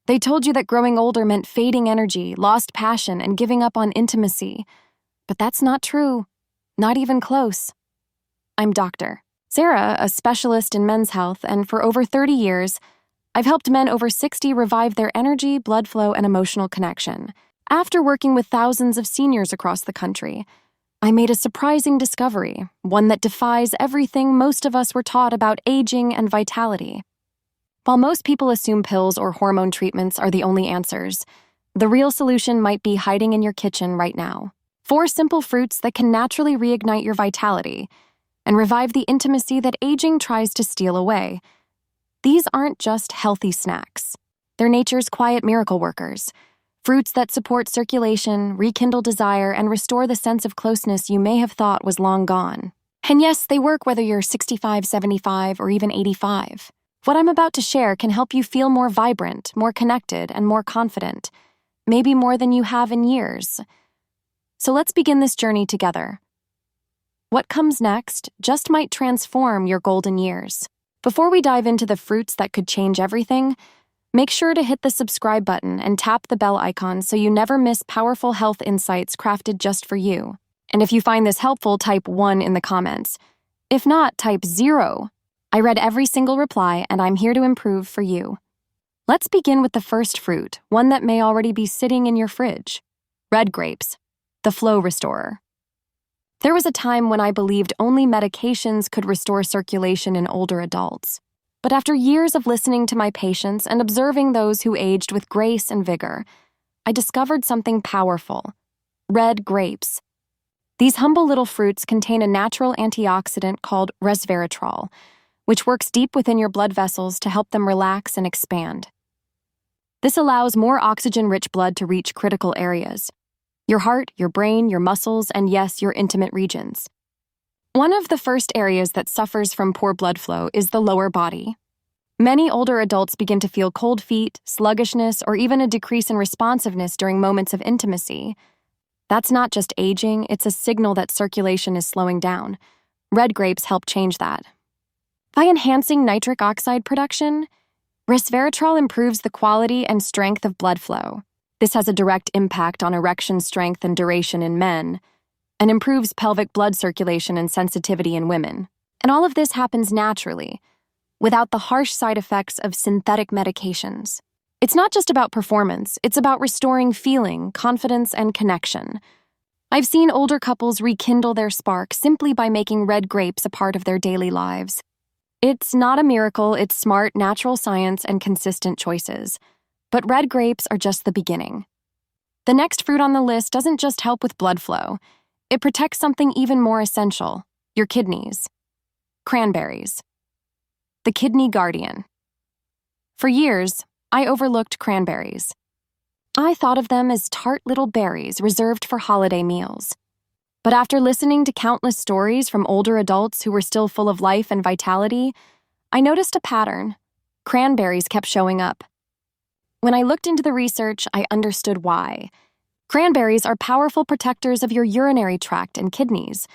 They told you that growing older meant fading energy, lost passion, and giving up on intimacy. But that's not true. Not even close. I'm Dr. Sara, a specialist in men's health, and for over 30 years, I've helped men over 60 revive their energy, blood flow, and emotional connection. After working with thousands of seniors across the country, I made a surprising discovery, one that defies everything most of us were taught about aging and vitality. While most people assume pills or hormone treatments are the only answers, the real solution might be hiding in your kitchen right now. 4 simple fruits that can naturally reignite your vitality and revive the intimacy that aging tries to steal away. These aren't just healthy snacks. They're nature's quiet miracle workers. Fruits that support circulation, rekindle desire, and restore the sense of closeness you may have thought was long gone. And yes, they work whether you're 65, 75, or even 85. What I'm about to share can help you feel more vibrant, more connected, and more confident, maybe more than you have in years. So let's begin this journey together. What comes next just might transform your golden years. Before we dive into the fruits that could change everything, make sure to hit the subscribe button and tap the bell icon so you never miss powerful health insights crafted just for you. And if you find this helpful, type 1 in the comments. If not, type 0. I read every single reply, and I'm here to improve for you. Let's begin with the first fruit, one that may already be sitting in your fridge. Red grapes, the flow restorer. There was a time when I believed only medications could restore circulation in older adults. But after years of listening to my patients and observing those who aged with grace and vigor, I discovered something powerful: red grapes. These humble little fruits contain a natural antioxidant called resveratrol, which works deep within your blood vessels to help them relax and expand. This allows more oxygen-rich blood to reach critical areas: your heart, your brain, your muscles, and yes, your intimate regions. One of the first areas that suffers from poor blood flow is the lower body. Many older adults begin to feel cold feet, sluggishness, or even a decrease in responsiveness during moments of intimacy. That's not just aging, it's a signal that circulation is slowing down. Red grapes help change that. By enhancing nitric oxide production, resveratrol improves the quality and strength of blood flow. This has a direct impact on erection strength and duration in men, and improves pelvic blood circulation and sensitivity in women. And all of this happens naturally, without the harsh side effects of synthetic medications. It's not just about performance, it's about restoring feeling, confidence, and connection. I've seen older couples rekindle their spark simply by making red grapes a part of their daily lives. It's not a miracle, it's smart, natural science and consistent choices. But red grapes are just the beginning. The next fruit on the list doesn't just help with blood flow. It protects something even more essential: your kidneys. Cranberries. The kidney guardian. For years, I overlooked cranberries. I thought of them as tart little berries reserved for holiday meals. But after listening to countless stories from older adults who were still full of life and vitality, I noticed a pattern. Cranberries kept showing up. When I looked into the research, I understood why. Cranberries are powerful protectors of your urinary tract and kidneys,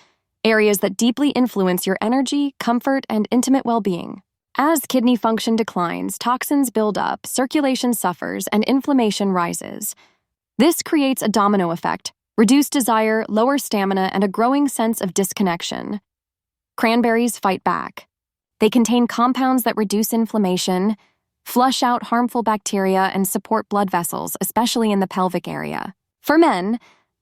areas that deeply influence your energy, comfort, and intimate well-being. As kidney function declines, toxins build up, circulation suffers, and inflammation rises. This creates a domino effect: reduced desire, lower stamina, and a growing sense of disconnection. Cranberries fight back. They contain compounds that reduce inflammation, flush out harmful bacteria, and support blood vessels, especially in the pelvic area. For men,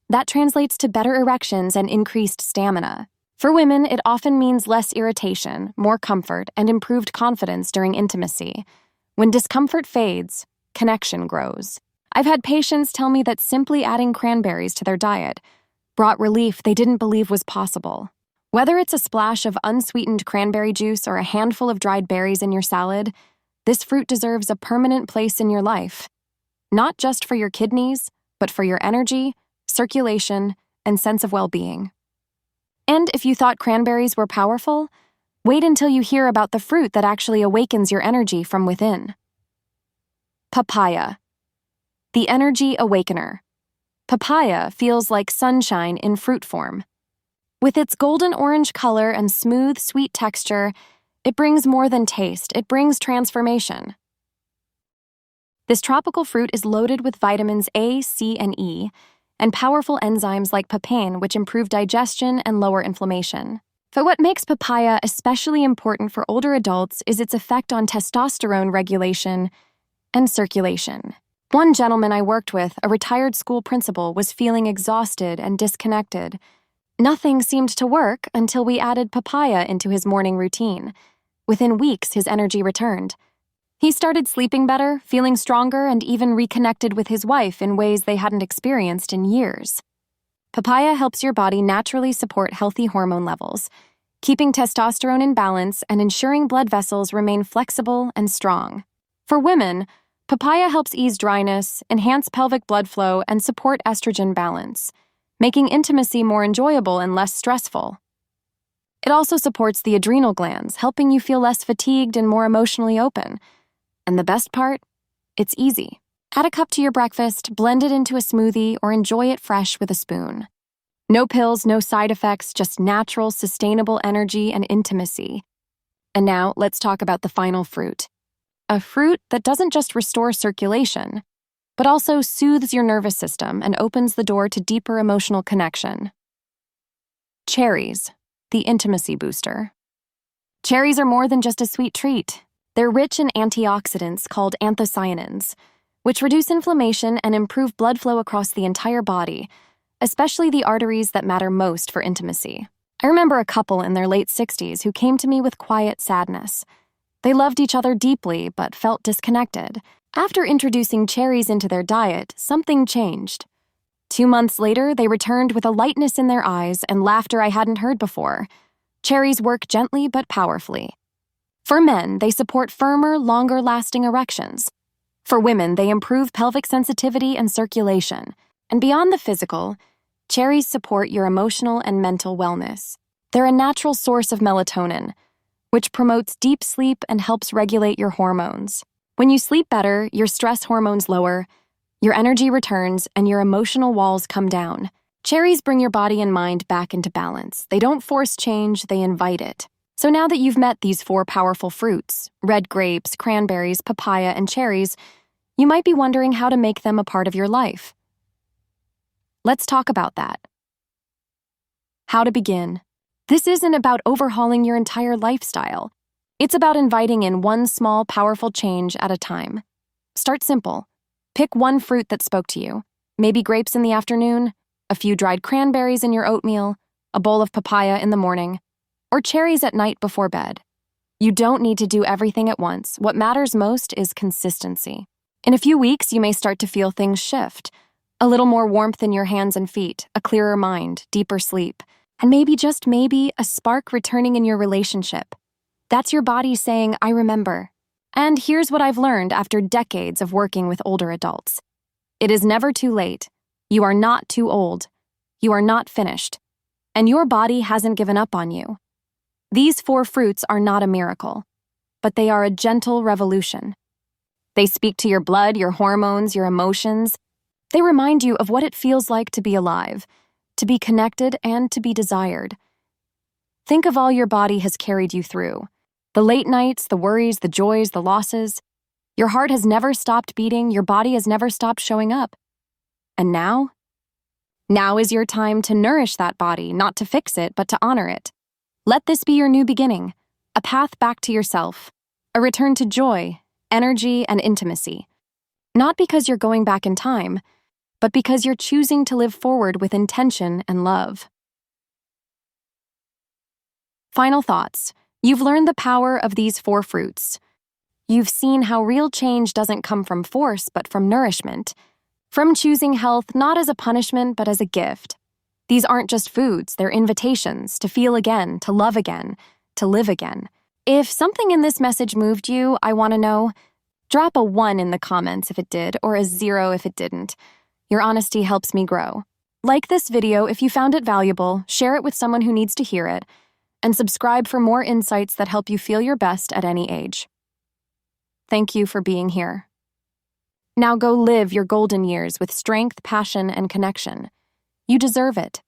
that translates to better erections and increased stamina. For women, it often means less irritation, more comfort, and improved confidence during intimacy. When discomfort fades, connection grows. I've had patients tell me that simply adding cranberries to their diet brought relief they didn't believe was possible. Whether it's a splash of unsweetened cranberry juice or a handful of dried berries in your salad, this fruit deserves a permanent place in your life. Not just for your kidneys, but for your energy, circulation, and sense of well-being. And if you thought cranberries were powerful, wait until you hear about the fruit that actually awakens your energy from within. Papaya. The energy awakener. Papaya feels like sunshine in fruit form. With its golden orange color and smooth, sweet texture, it brings more than taste, it brings transformation. This tropical fruit is loaded with vitamins A, C, and E, and powerful enzymes like papain, which improve digestion and lower inflammation. But what makes papaya especially important for older adults is its effect on testosterone regulation and circulation. One gentleman I worked with, a retired school principal, was feeling exhausted and disconnected. Nothing seemed to work until we added papaya into his morning routine. Within weeks, his energy returned. He started sleeping better, feeling stronger, and even reconnected with his wife in ways they hadn't experienced in years. Papaya helps your body naturally support healthy hormone levels, keeping testosterone in balance and ensuring blood vessels remain flexible and strong. For women, papaya helps ease dryness, enhance pelvic blood flow, and support estrogen balance, making intimacy more enjoyable and less stressful. It also supports the adrenal glands, helping you feel less fatigued and more emotionally open. And the best part? It's easy. Add a cup to your breakfast, blend it into a smoothie, or enjoy it fresh with a spoon. No pills, no side effects, just natural, sustainable energy and intimacy. And now, let's talk about the final fruit. A fruit that doesn't just restore circulation, but also soothes your nervous system and opens the door to deeper emotional connection. Cherries, the intimacy booster. Cherries are more than just a sweet treat. They're rich in antioxidants called anthocyanins, which reduce inflammation and improve blood flow across the entire body, especially the arteries that matter most for intimacy. I remember a couple in their late 60s who came to me with quiet sadness. They loved each other deeply but felt disconnected. After introducing cherries into their diet, something changed. 2 months later, they returned with a lightness in their eyes and laughter I hadn't heard before. Cherries work gently but powerfully. For men, they support firmer, longer-lasting erections. For women, they improve pelvic sensitivity and circulation. And beyond the physical, cherries support your emotional and mental wellness. They're a natural source of melatonin, which promotes deep sleep and helps regulate your hormones. When you sleep better, your stress hormones lower, your energy returns, and your emotional walls come down. Cherries bring your body and mind back into balance. They don't force change, they invite it. So now that you've met these 4 powerful fruits, red grapes, cranberries, papaya, and cherries, you might be wondering how to make them a part of your life. Let's talk about that. How to begin. This isn't about overhauling your entire lifestyle. It's about inviting in one small, powerful change at a time. Start simple. Pick one fruit that spoke to you. Maybe grapes in the afternoon, a few dried cranberries in your oatmeal, a bowl of papaya in the morning, or cherries at night before bed. You don't need to do everything at once. What matters most is consistency. In a few weeks, you may start to feel things shift. A little more warmth in your hands and feet, a clearer mind, deeper sleep, and maybe, just maybe, a spark returning in your relationship. That's your body saying, I remember. And here's what I've learned after decades of working with older adults. It is never too late. You are not too old. You are not finished. And your body hasn't given up on you. These 4 fruits are not a miracle, but they are a gentle revolution. They speak to your blood, your hormones, your emotions. They remind you of what it feels like to be alive, to be connected, and to be desired. Think of all your body has carried you through. The late nights, the worries, the joys, the losses. Your heart has never stopped beating, your body has never stopped showing up. And now? Now is your time to nourish that body, not to fix it, but to honor it. Let this be your new beginning, a path back to yourself, a return to joy, energy, and intimacy. Not because you're going back in time, but because you're choosing to live forward with intention and love. Final thoughts. You've learned the power of these 4 fruits. You've seen how real change doesn't come from force, but from nourishment. From choosing health not as a punishment, but as a gift. These aren't just foods, they're invitations to feel again, to love again, to live again. If something in this message moved you, I want to know. Drop a 1 in the comments if it did, or a 0 if it didn't. Your honesty helps me grow. Like this video if you found it valuable, share it with someone who needs to hear it, and subscribe for more insights that help you feel your best at any age. Thank you for being here. Now go live your golden years with strength, passion, and connection. You deserve it.